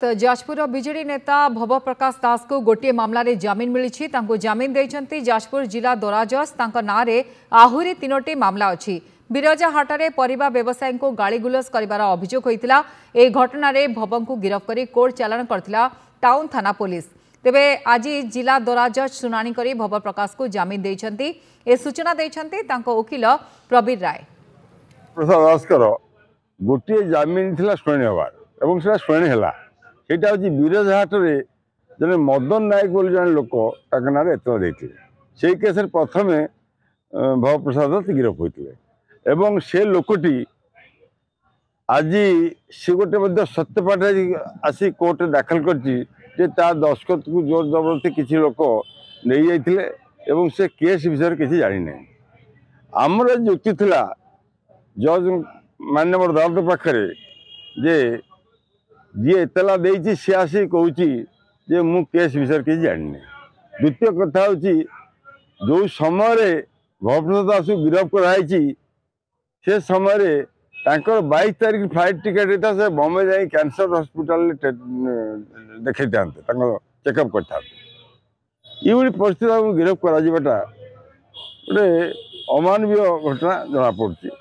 तो जाजपुर विजेडी नेता भव प्रकाश दास को गोटे मामलें जमीन मिली जमीन देते जाजपुर जिला दराजस ना आहुरी 3टी मामला अच्छी बिरजा हाटरे परिबा व्यवसायी को गाड़ीगुलस कर अभियोग होता यह घटना भव को गिरफ्त कर कोर्ट चालाण करथिला टाउन थाना पुलिस। तेबे आज जिला दराजस शुणाणी कर भव प्रकाश को जमीन देते ए सूचना देते वकिल प्रवीर राय। प्रसाद दासकर गोटे जमीन थी शुणी हबार शुणी है ସେଇଟା ହେଉଛି ବିରଜାହାଟରେ ଜଣେ ମଦନ ନାୟକ ବୋଲି ଜଣେ ଲୋକ ତାଙ୍କ ନାଁରେ ଏତଲା ଦେଇଥିଲେ। ସେଇ କେସ୍ରେ ପ୍ରଥମେ ଭବପ୍ରସାଦ ଗିରଫ ହୋଇଥିଲେ ଏବଂ ସେ ଲୋକଟି ଆଜି ସେ ଗୋଟେ ମଧ୍ୟ ସତ୍ୟପାଠ ଆସି କୋର୍ଟରେ ଦାଖଲ କରିଛି ଯେ ତା ଦସ୍ତଖତକୁ ଜୋର ଜବରଦସ୍ତି କିଛି ଲୋକ ନେଇଯାଇଥିଲେ ଏବଂ ସେ କେସ୍ ବିଷୟରେ କିଛି ଜାଣିନାହିଁ। ଆମର ଯୁକ୍ତି ଥିଲା ଜଜ୍ ମାନ୍ୟବର ଅଦାଲତ ପାଖରେ ଯେ जी एतला देती सी आसी कहूँ जे मु केस विषय किसी जानी। द्वितीय कथा हूँ जो समय भवप्रसाद दास को गिरफ्त कराई से समय 22 तारीख फ्लाइट टिकेट था से बॉम्बे जाए कैंसर हॉस्पिटल देखते चेकअप करता ये परिस्थिति गिरफ्त कर गोटे अमानवीय घटना जना पड़ी।